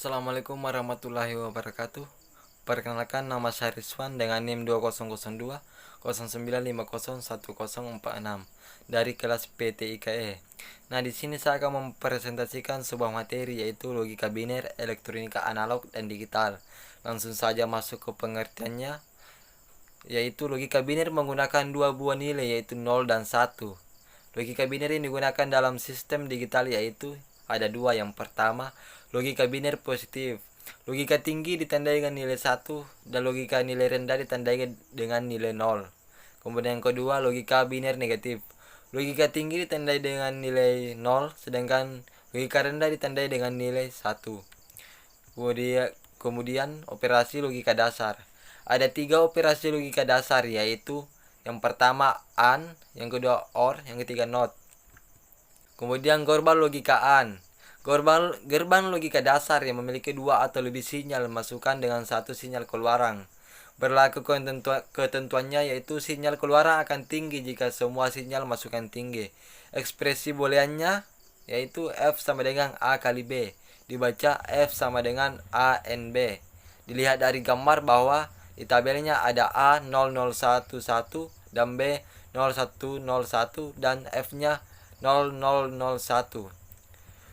Assalamualaikum warahmatullahi wabarakatuh. Perkenalkan, nama saya Rizwan dengan NIM 2002 09501046 dari kelas PTIKE. Nah, di sini saya akan mempresentasikan sebuah materi yaitu logika biner, elektronika analog dan digital. Langsung saja masuk ke pengertiannya, yaitu logika biner menggunakan dua buah nilai yaitu 0 dan 1. Logika biner ini digunakan dalam sistem digital yaitu ada dua. Yang pertama, logika biner positif. Logika tinggi ditandai dengan nilai 1 dan logika nilai rendah ditandai dengan nilai 0. Kemudian yang kedua, logika biner negatif. Logika tinggi ditandai dengan nilai 0 sedangkan logika rendah ditandai dengan nilai 1. Kemudian operasi logika dasar. Ada tiga operasi logika dasar yaitu yang pertama AND, yang kedua OR, yang ketiga NOT. Kemudian gerbang logika AND. Gerbang logika dasar yang memiliki dua atau lebih sinyal masukan dengan satu sinyal keluaran. Berlaku ketentuannya yaitu sinyal keluaran akan tinggi jika semua sinyal masukan tinggi. Ekspresi booleannya yaitu F sama dengan A kali B. Dibaca F sama dengan A N B. Dilihat dari gambar bahwa di tabelnya ada A 0011 dan B 0101 dan F-nya 0001.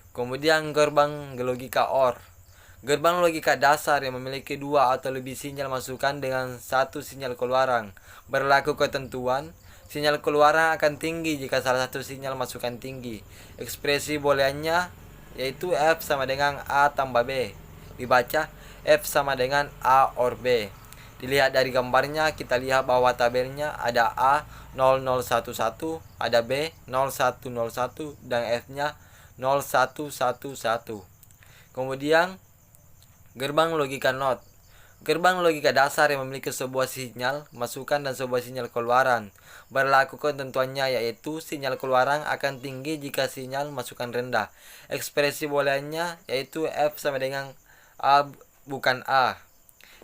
Kemudian gerbang logika OR. Gerbang logika dasar yang memiliki dua atau lebih sinyal masukan dengan satu sinyal keluaran. Berlaku ketentuan, sinyal keluaran akan tinggi jika salah satu sinyal masukan tinggi. Ekspresi booleannya yaitu F sama dengan A tambah B. Dibaca F sama dengan A OR B. Dilihat dari gambarnya, kita lihat bahwa tabelnya ada A 0011, ada B 0101 dan F-nya 0111. Kemudian gerbang logika NOT. Gerbang logika dasar yang memiliki sebuah sinyal masukan dan sebuah sinyal keluaran. Berlaku ketentuannya yaitu sinyal keluaran akan tinggi jika sinyal masukan rendah. Ekspresi booleannya yaitu F sama dengan A bukan A.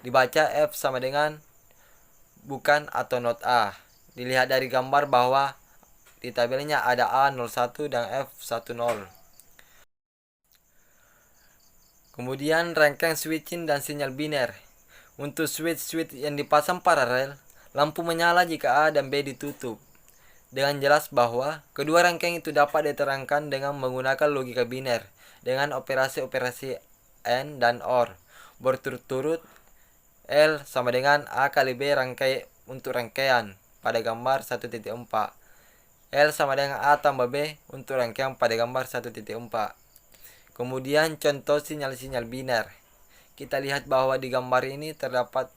Dibaca F sama dengan bukan atau not A. Dilihat dari gambar bahwa di tabelnya ada A01 dan F10. Kemudian rangkaian switching dan sinyal biner. Untuk switch yang dipasang paralel, lampu menyala jika A dan B ditutup. Dengan jelas bahwa kedua rangkaian itu dapat diterangkan dengan menggunakan logika biner dengan operasi-operasi AND dan OR berturut-turut. L sama dengan A kali B untuk rangkaian pada gambar 1.4. L sama dengan A tambah B untuk rangkaian pada gambar 1.4. Kemudian contoh sinyal-sinyal biner. Kita lihat bahwa di gambar ini terdapat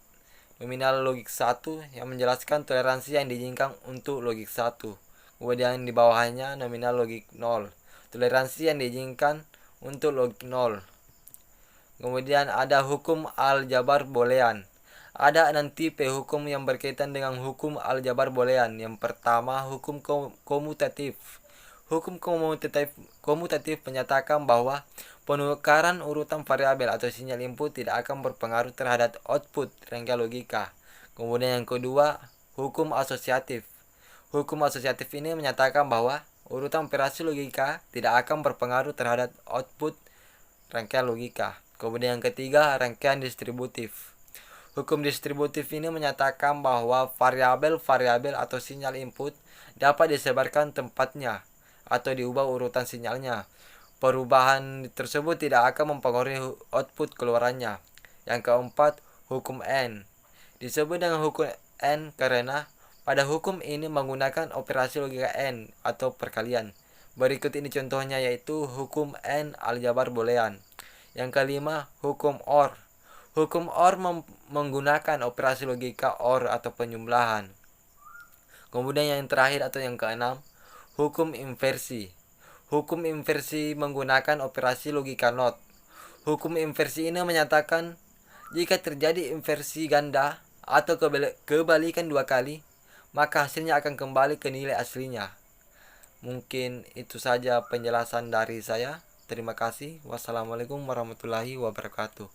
nominal logik 1 yang menjelaskan toleransi yang diinginkan untuk logik 1. Kemudian di bawahnya nominal logik 0. Toleransi yang diinginkan untuk logik 0. Kemudian ada hukum aljabar boolean. Ada 6 tipe hukum yang berkaitan dengan hukum aljabar boolean. Yang pertama, hukum komutatif. Hukum komutatif menyatakan bahwa penukaran urutan variabel atau sinyal input tidak akan berpengaruh terhadap output rangkaian logika. Kemudian yang kedua, hukum asosiatif. Hukum asosiatif ini menyatakan bahwa urutan operasi logika tidak akan berpengaruh terhadap output rangkaian logika. Kemudian yang ketiga, rangkaian distributif. Hukum distributif ini menyatakan bahwa variabel-variabel atau sinyal input dapat disebarkan tempatnya atau diubah urutan sinyalnya. Perubahan tersebut tidak akan mempengaruhi output keluarannya. Yang keempat, hukum N. Disebut dengan hukum N karena pada hukum ini menggunakan operasi logika N atau perkalian. Berikut ini contohnya yaitu hukum N aljabar boolean. Yang kelima, hukum OR. Hukum OR menggunakan operasi logika OR atau penjumlahan. Kemudian yang terakhir atau yang keenam, hukum inversi. Hukum inversi menggunakan operasi logika NOT. Hukum inversi ini menyatakan jika terjadi inversi ganda atau kebalikan 2 kali, maka hasilnya akan kembali ke nilai aslinya. Mungkin itu saja penjelasan dari saya. Terima kasih. Wassalamualaikum warahmatullahi wabarakatuh.